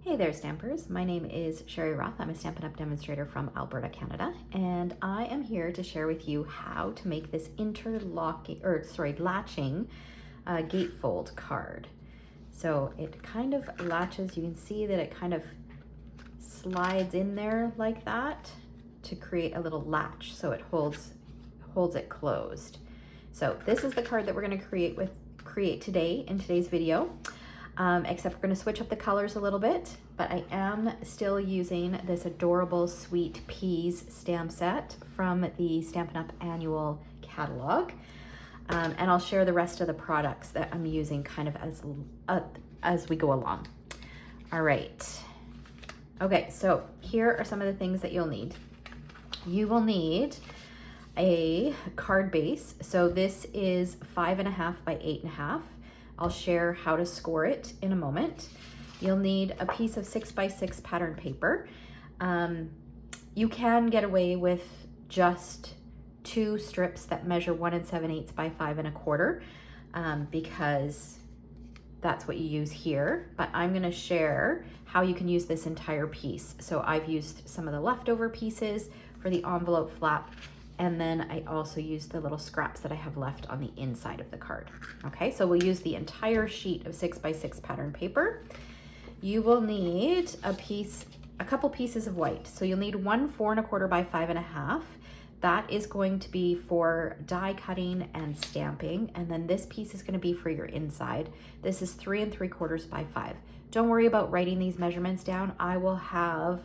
Hey there, Stampers. My name is Sherry Roth. I'm a Stampin' Up! Demonstrator from Alberta, Canada, and I am here to share with you how to make this latching gatefold card. So it kind of latches. You can see that it kind of slides in there like that to create a little latch, so it holds it closed. So this is the card that we're going to create today in today's video. Except we're going to switch up the colors a little bit, but I am still using this adorable Sweet Peas stamp set from the Stampin' Up! Annual catalog. And I'll share the rest of the products that I'm using kind of as we go along. All right. Okay, so here are some of the things that you'll need. You will need a card base. So this is 5.5 by 8.5. I'll share how to score it in a moment. You'll need a piece of 6x6 pattern paper. You can get away with just 2 strips that measure 1 7/8 by 5 1/4 because that's what you use here. But I'm gonna share how you can use this entire piece. So I've used some of the leftover pieces for the envelope flap, and then I also use the little scraps that I have left on the inside of the card. Okay, so we'll use the entire sheet of 6x6 pattern paper. You will need a couple pieces of white. So you'll need 1 4 1/4 by 5 1/2. That is going to be for die cutting and stamping. And then this piece is gonna be for your inside. This is 3 3/4 by 5. Don't worry about writing these measurements down. I will have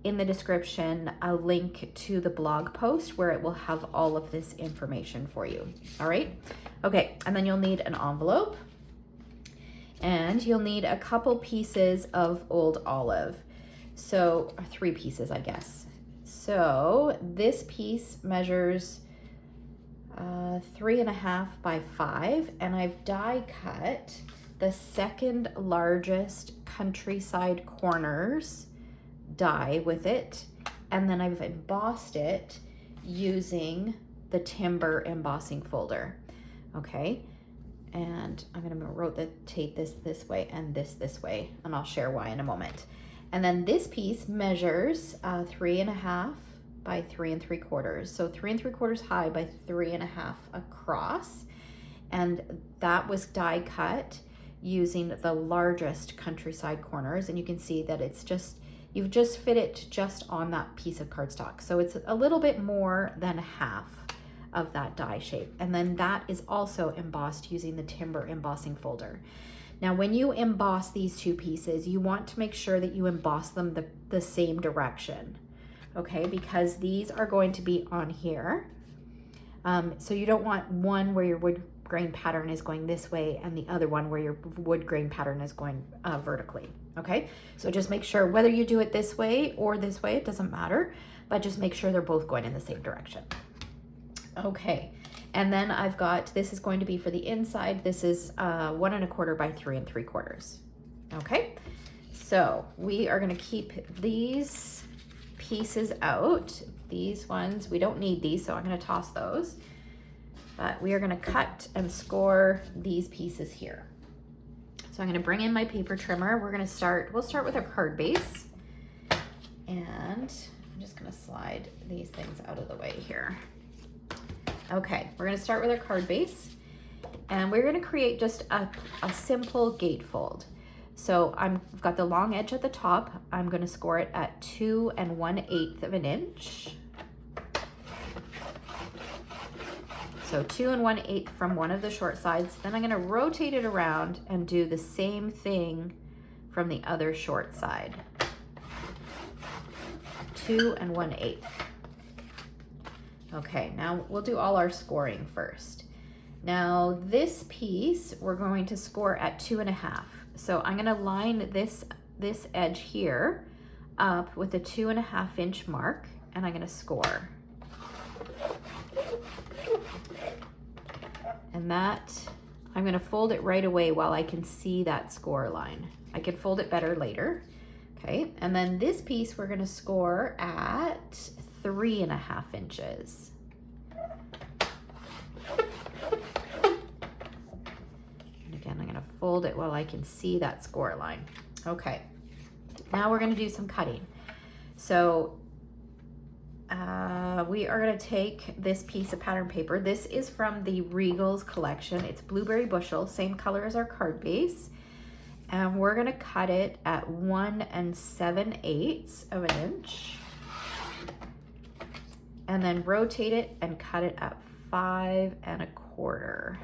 in the description a link to the blog post where it will have all of this information for you. All right, okay, and then you'll need an envelope, and you'll need a couple pieces of old olive. So 3 pieces, I guess. So this piece measures 3.5 by 5, and I've die cut the second largest countryside corners die with it, and then I've embossed it using the timber embossing folder. Okay, and I'm going to rotate this way and this way, and I'll share why in a moment. And then this piece measures 3.5 by 3 3/4, so 3 3/4 high by 3.5 across, and that was die cut using the largest countryside corners, and you can see that you've just fit it just on that piece of cardstock. So it's a little bit more than half of that die shape. And then that is also embossed using the timber embossing folder. Now, when you emboss these 2 pieces, you want to make sure that you emboss them the same direction, okay? Because these are going to be on here. So you don't want one where your wood grain pattern is going this way and the other one where your wood grain pattern is going vertically. Okay, so just make sure whether you do it this way or this way, it doesn't matter, but just make sure they're both going in the same direction. Okay, and then I've got, this is going to be for the inside. This is 1 1/4 by 3 3/4. Okay, so we are going to keep these pieces out. These ones, we don't need these, so I'm going to toss those. But we are going to cut and score these pieces here. So I'm going to bring in my paper trimmer. We'll start with our card base. And I'm just going to slide these things out of the way here. Okay, we're going to start with our card base. And we're going to create just a simple gatefold. So I've got the long edge at the top. I'm going to score it at 2 1/8 of an inch. So 2 1/8 from one of the short sides. Then I'm going to rotate it around and do the same thing from the other short side. 2 1/8. Okay, now we'll do all our scoring first. Now this piece we're going to score at 2.5. So I'm going to line this edge here up with a 2.5 inch mark, and I'm going to score. And that, I'm going to fold it right away while I can see that score line. I can fold it better later. Okay, and then this piece we're going to score at 3.5 inches. And again, I'm going to fold it while I can see that score line. Okay, Now we're gonna do some cutting. So we are gonna take this piece of pattern paper. This is from the Regals collection. It's Blueberry Bushel, same color as our card base. And we're gonna cut it at 1 7/8 of an inch. And then rotate it and cut it at 5 1/4.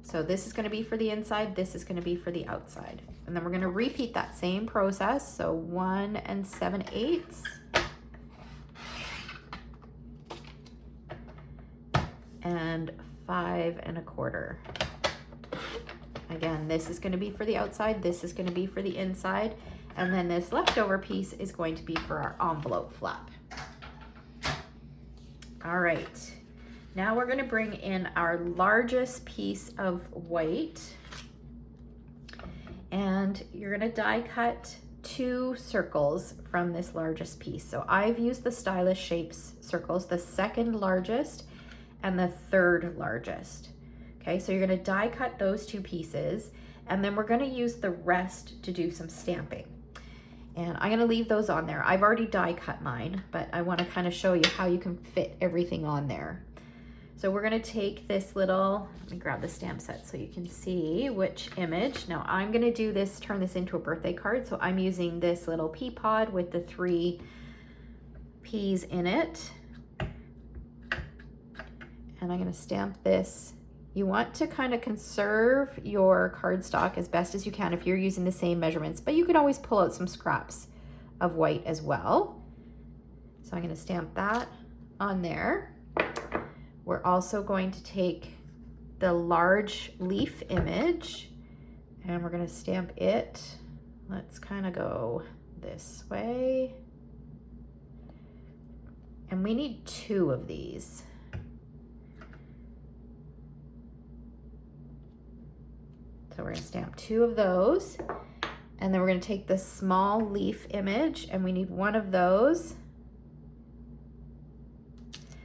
So this is going to be for the inside, this is going to be for the outside. And then we're going to repeat that same process. So 1 7/8. And 5 1/4. Again, this is going to be for the outside, this is going to be for the inside. And then this leftover piece is going to be for our envelope flap. All right. Now we're going to bring in our largest piece of white, and you're going to die cut 2 circles from this largest piece. So I've used the Stylish Shapes circles, the second largest and the third largest. Okay, so you're going to die cut those 2 pieces, and then we're going to use the rest to do some stamping. And I'm going to leave those on there. I've already die cut mine, but I want to kind of show you how you can fit everything on there. So we're going to take this little, let me grab the stamp set so you can see which image. Now I'm going to do this, turn this into a birthday card. So I'm using this little pea pod with the 3 peas in it. And I'm going to stamp this. You want to kind of conserve your cardstock as best as you can if you're using the same measurements, but you could always pull out some scraps of white as well. So I'm going to stamp that on there. We're also going to take the large leaf image and we're going to stamp it. Let's kind of go this way. And we need 2 of these. So we're going to stamp 2 of those. And then we're going to take the small leaf image and we need 1 of those.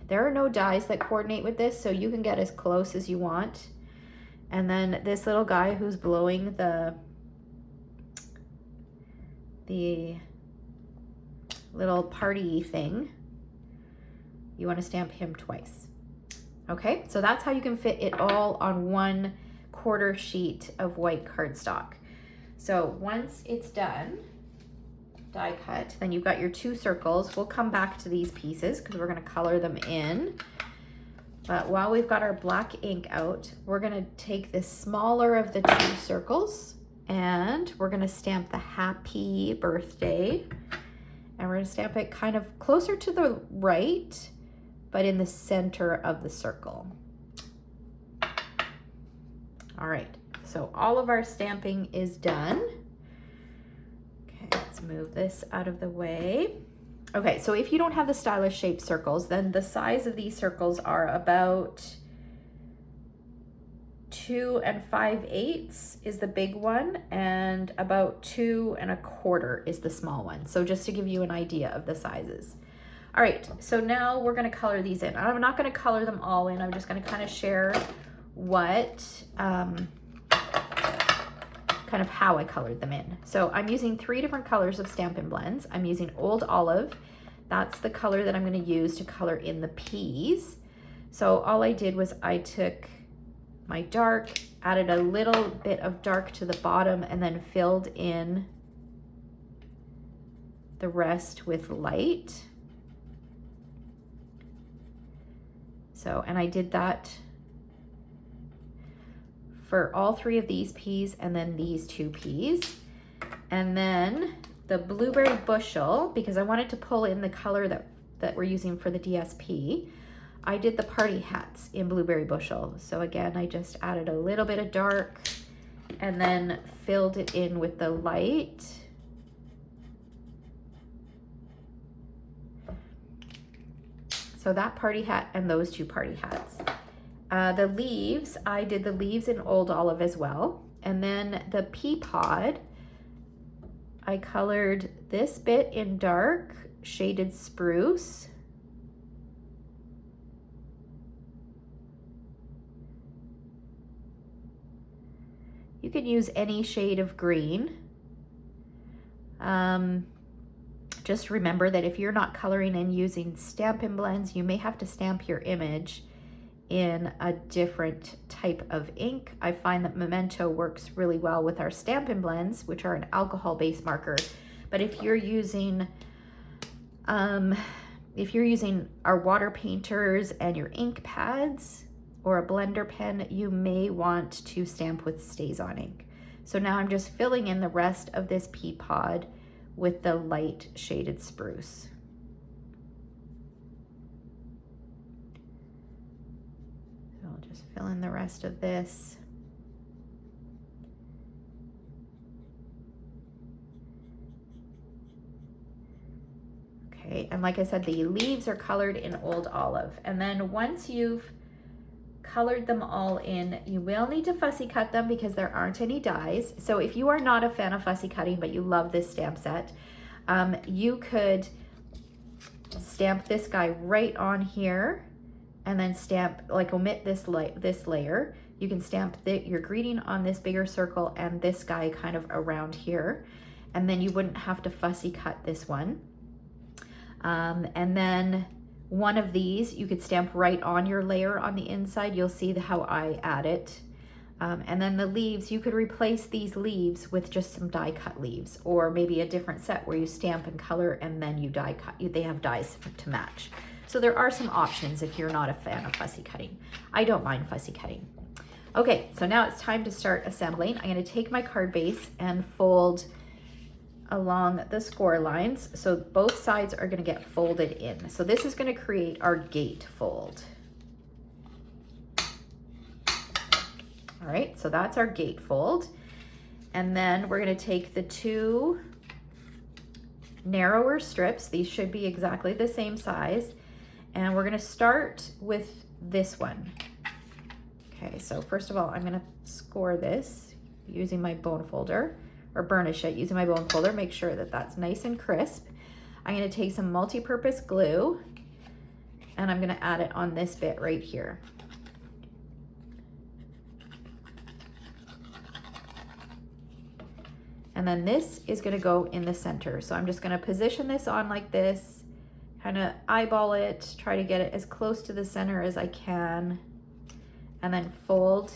There are no dies that coordinate with this, so you can get as close as you want. And then this little guy who's blowing the little party thing, you want to stamp him twice. Okay, so that's how you can fit it all on 1/4 sheet of white cardstock. So once it's done, die cut, then you've got your 2 circles. We'll come back to these pieces because we're going to color them in. But while we've got our black ink out, we're going to take the smaller of the 2 circles and we're going to stamp the happy birthday. And we're going to stamp it kind of closer to the right, but in the center of the circle. All right, so all of our stamping is done. Let's move this out of the way. Okay, so if you don't have the Stylish Shape circles, then the size of these circles are about 2 5/8 is the big one, and about 2 1/4 is the small one. So just to give you an idea of the sizes. All right, so now we're gonna color these in. I'm not gonna color them all in. I'm just gonna kind of share what, kind of how I colored them in. So I'm using 3 different colors of Stampin' Blends. I'm using Old Olive. That's the color that I'm going to use to color in the peas. So all I did was I took my dark, added a little bit of dark to the bottom, and then filled in the rest with light. So, and I did that for all 3 of these peas and then these 2 peas. And then the Blueberry Bushel, because I wanted to pull in the color that we're using for the DSP, I did the party hats in Blueberry Bushel. So again, I just added a little bit of dark and then filled it in with the light. So that party hat and those 2 party hats. The leaves, I did the leaves in Old Olive as well. And then the pea pod, I colored this bit in dark, shaded spruce. You You can use any shade of green. Just remember that if you're not coloring in using Stampin' Blends, you may have to stamp your image in a different type of ink. I find that Memento works really well with our Stampin' Blends, which are an alcohol-based marker. But if you're using our water painters and your ink pads or a blender pen, you may want to stamp with StazOn ink. So now I'm just filling in the rest of this pea pod with the light shaded spruce. So I'll just fill in the rest of this. Okay, and like I said, the leaves are colored in Old Olive. And then once you've colored them all in, you will need to fussy cut them because there aren't any dies. So if you are not a fan of fussy cutting, but you love this stamp set, you could stamp this guy right on here and then stamp, like omit this layer. You can stamp your greeting on this bigger circle and this guy kind of around here. And then you wouldn't have to fussy cut this one. And then one of these you could stamp right on your layer on the inside. You'll see how I add it. And then the leaves, you could replace these leaves with just some die cut leaves, or maybe a different set where you stamp and color and then you die cut. They have dies to match. So there are some options if you're not a fan of fussy cutting. I don't mind fussy cutting. Okay, so now it's time to start assembling. I'm going to take my card base and fold along the score lines. So both sides are going to get folded in. So this is going to create our gate fold. All right, so that's our gate fold. And then we're going to take the two narrower strips. These should be exactly the same size. And we're going to start with this one. Okay, so first of all, I'm going to score this using my bone folder, or burnish it using my bone folder. Make sure that that's nice and crisp. I'm going to take some multi-purpose glue and I'm going to add it on this bit right here. And then this is going to go in the center. So I'm just going to position this on like this, kind of eyeball it, try to get it as close to the center as I can, and then fold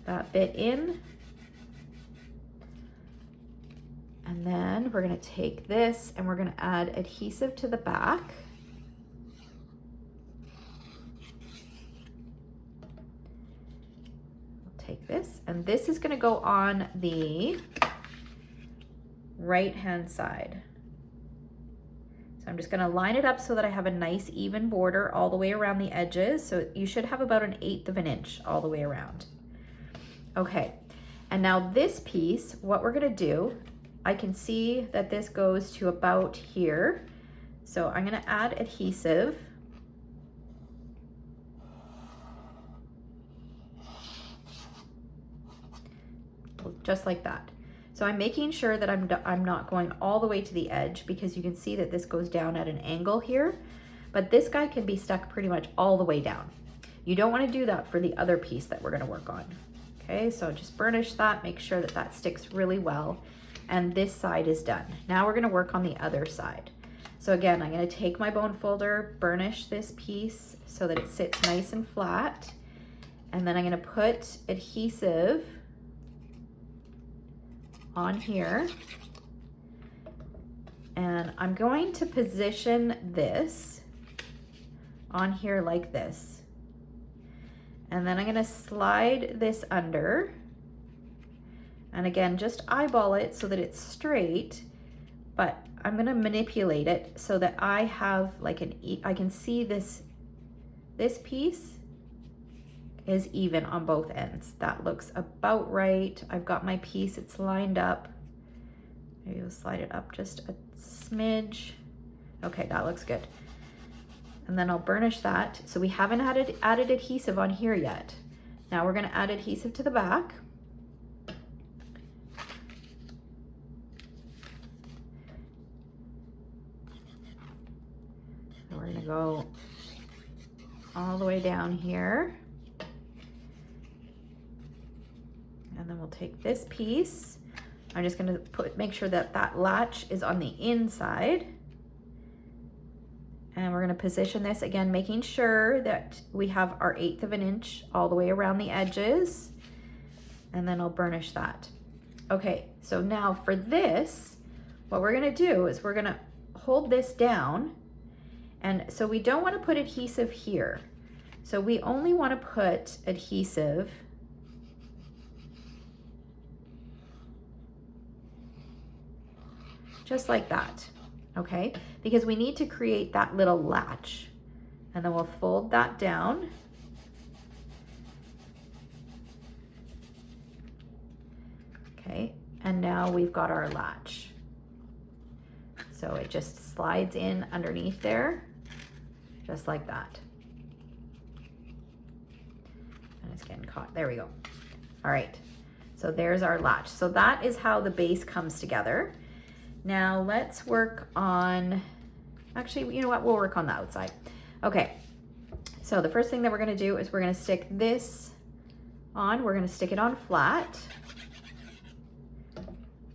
that bit in. And then we're going to take this and we're going to add adhesive to the back. We'll take this, and this is going to go on the right hand side. So I'm just going to line it up so that I have a nice even border all the way around the edges. So you should have about 1/8 of an inch all the way around. Okay, and now this piece, what we're going to do, I can see that this goes to about here. So I'm going to add adhesive. Just like that. So I'm making sure that I'm not going all the way to the edge, because you can see that this goes down at an angle here, but this guy can be stuck pretty much all the way down. You don't want to do that for the other piece that we're going to work on. Okay, so just burnish that, make sure that that sticks really well. And this side is done. Now we're going to work on the other side. So again, I'm going to take my bone folder, burnish this piece so that it sits nice and flat. And then I'm going to put adhesive on here. And I'm going to position this on here like this. And then I'm going to slide this under. And again, just eyeball it so that it's straight, but I'm going to manipulate it so that I have like I can see this piece is even on both ends. That looks about right. I've got my piece, it's lined up. Maybe we'll slide it up just a smidge. Okay, that looks good. And then I'll burnish that. So we haven't added adhesive on here yet. Now we're going to add adhesive to the back. So we're going to go all the way down here. And then we'll take this piece. I'm just gonna make sure that that latch is on the inside. And we're gonna position this again, making sure that we have our 1/8 of an inch all the way around the edges. And then I'll burnish that. Okay, so now for this, what we're gonna do is we're gonna hold this down. And so we don't wanna put adhesive here. So we only wanna put adhesive just like that, okay? Because we need to create that little latch. And then we'll fold that down. Okay, and now we've got our latch. So it just slides in underneath there, just like that. And it's getting caught, there we go. All right, so there's our latch. So that is how the base comes together. Now let's work on, actually, you know what? We'll work on the outside. Okay, so the first thing that we're gonna do is we're gonna stick this on. We're gonna stick it on flat.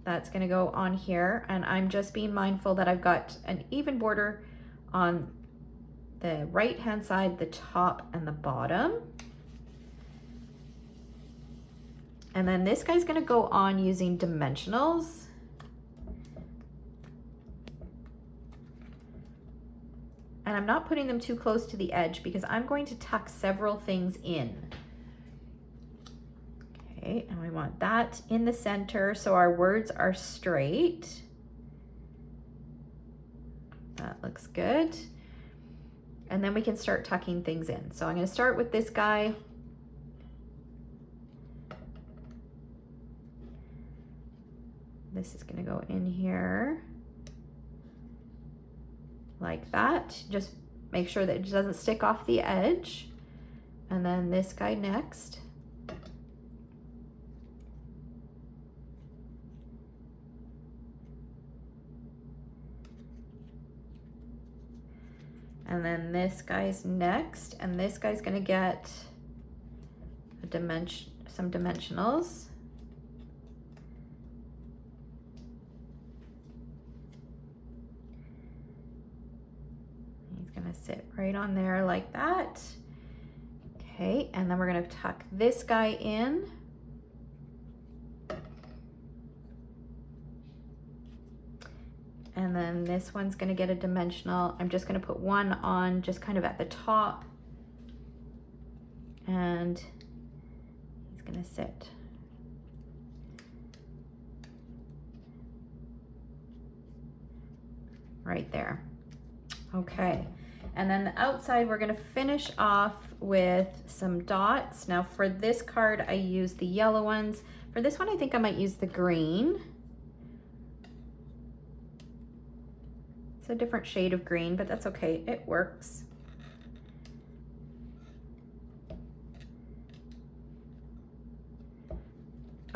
That's gonna go on here. And I'm just being mindful that I've got an even border on the right-hand side, the top and the bottom. And then this guy's gonna go on using dimensionals. And I'm not putting them too close to the edge because I'm going to tuck several things in. Okay, and we want that in the center so our words are straight. That looks good. And then we can start tucking things in. So I'm going to start with this guy. This is going to go in here. Like that. Just make sure that it doesn't stick off the edge. And then this guy next. And then this guy's next, and this guy's gonna get a some dimensionals. Gonna sit right on there like that. Okay, and then we're gonna tuck this guy in. And then this one's gonna get a dimensional. I'm just gonna put one on just kind of at the top. And he's gonna sit right there. Okay. And then the outside, we're gonna finish off with some dots. Now for this card, I use the yellow ones. For this one, I think I might use the green. It's a different shade of green, but that's okay, it works.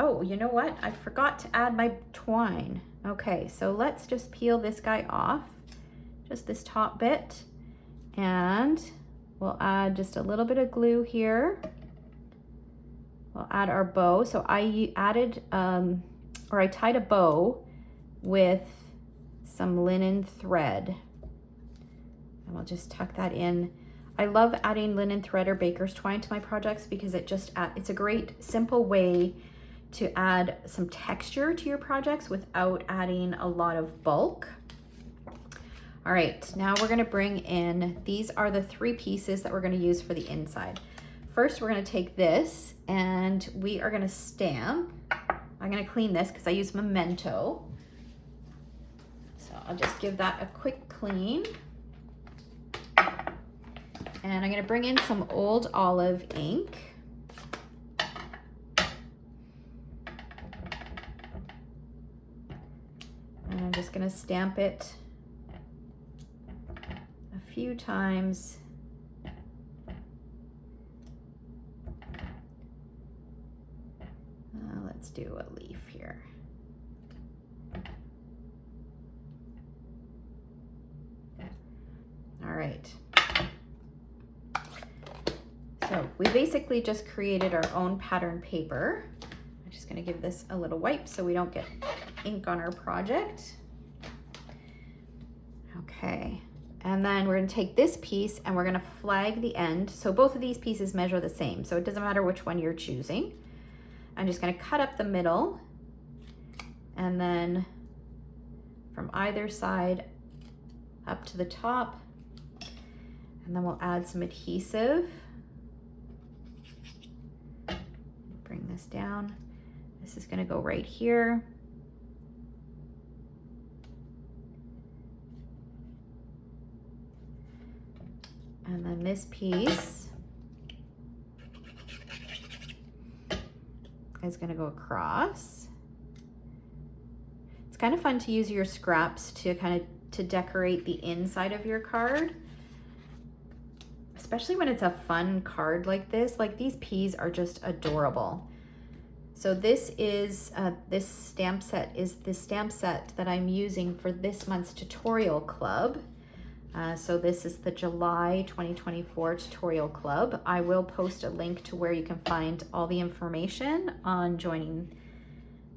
Oh, you know what? I forgot to add my twine. Okay, so let's just peel this guy off, just this top bit. And we'll add just a little bit of glue here. We'll add our bow. So I added, or I tied a bow with some linen thread. And we'll just tuck that in. I love adding linen thread or baker's twine to my projects because it just it's a great simple way to add some texture to your projects without adding a lot of bulk. All right, now we're gonna bring in, these are the 3 pieces that we're gonna use for the inside. First, we're gonna take this and we are gonna stamp. I'm gonna clean this because I use Memento. So I'll just give that a quick clean. And I'm gonna bring in some Old Olive ink. And I'm just gonna stamp it few times. Let's do a leaf here. All right. So we basically just created our own pattern paper. I'm just just gonna give this a little wipe so we don't get ink on our project. Okay, and then we're gonna take this piece and we're gonna flag the end. So both of these pieces measure the same, so it doesn't matter which one you're choosing. I'm just gonna cut up the middle and then from either side up to the top, and then we'll add some adhesive. Bring this down. This is gonna go right here. And then this piece is gonna go across. It's kind of fun to use your scraps to to decorate the inside of your card, especially when it's a fun card like this. Like these peas are just adorable. So this is, this stamp set is the stamp set that I'm using for this month's tutorial club. So this is the July 2024 tutorial club. I will post a link to where you can find all the information on joining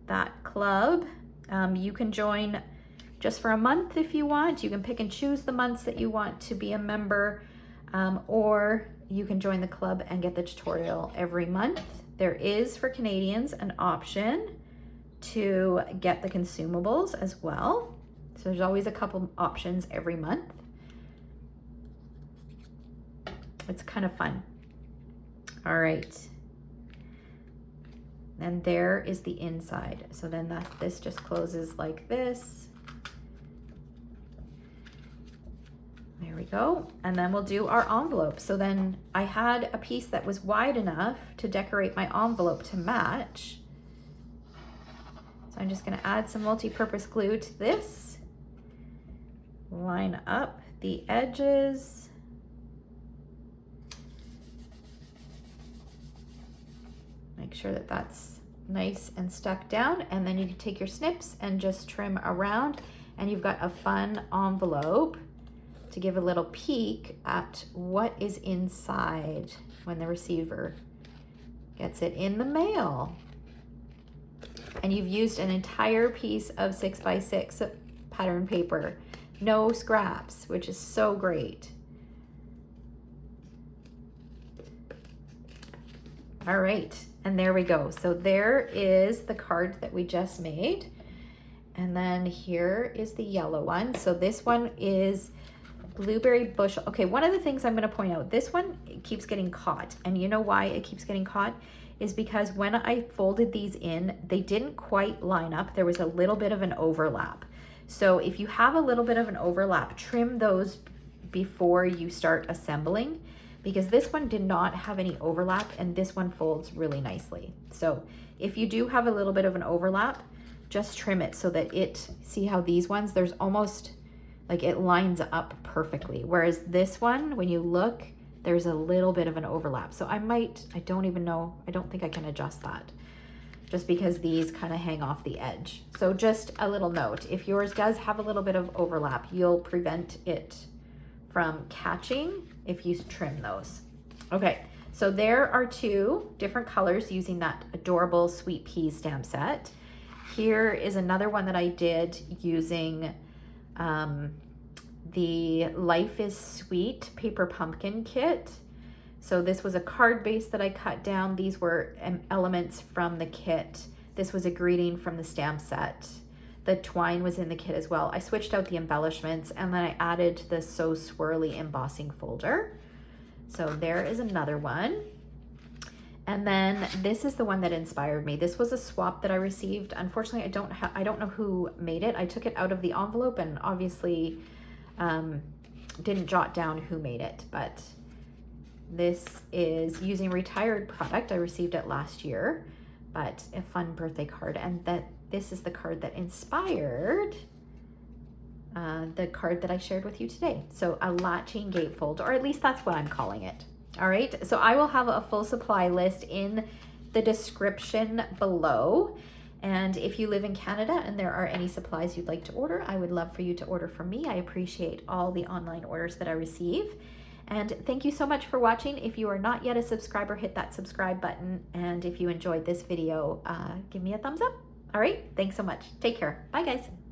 that club. You can join just for a month if you want. You can pick and choose the months that you want to be a member, or you can join the club and get the tutorial every month. There is, for Canadians, an option to get the consumables as well. So there's always a couple options every month. It's kind of fun. All right. And there is the inside. So then this just closes like this. There we go. And then we'll do our envelope. So then I had a piece that was wide enough to decorate my envelope to match. So I'm just gonna add some multi-purpose glue to this. Line up the edges. Make sure that that's nice and stuck down, and then you can take your snips and just trim around, and you've got a fun envelope to give a little peek at what is inside when the receiver gets it in the mail. And you've used an entire piece of 6x6 pattern paper, no scraps, which is so great. All right, and there we go. So there is the card that we just made. And then here is the yellow one. So this one is blueberry bushel. Okay, one of the things I'm gonna point out, this one keeps getting caught. And you know why it keeps getting caught? Is because when I folded these in, they didn't quite line up. There was a little bit of an overlap. So if you have a little bit of an overlap, trim those before you start assembling, because this one did not have any overlap and this one folds really nicely. So if you do have a little bit of an overlap, just trim it so that see how these ones, there's almost like it lines up perfectly. Whereas this one, when you look, there's a little bit of an overlap. So I don't even know, I don't think I can adjust that just because these kind of hang off the edge. So just a little note, if yours does have a little bit of overlap, you'll prevent it from catching if you trim those. Okay, so there are two different colors using that adorable Sweet Pea stamp set. Here is another one that I did using the Life is Sweet paper pumpkin kit. So this was a card base that I cut down. These were elements from the kit. This was a greeting from the stamp set. The twine was in the kit as well. I switched out the embellishments and then I added the So Swirly embossing folder. So there is another one. And then this is the one that inspired me. This was a swap that I received. Unfortunately, I don't know who made it. I took it out of the envelope and obviously didn't jot down who made it, but this is using retired product. I received it last year, but a fun birthday card. And this is the card that inspired the card that I shared with you today. So a latching gatefold, or at least that's what I'm calling it. All right, so I will have a full supply list in the description below. And if you live in Canada and there are any supplies you'd like to order, I would love for you to order from me. I appreciate all the online orders that I receive. And thank you so much for watching. If you are not yet a subscriber, hit that subscribe button. And if you enjoyed this video, give me a thumbs up. All right, thanks so much. Take care. Bye, guys.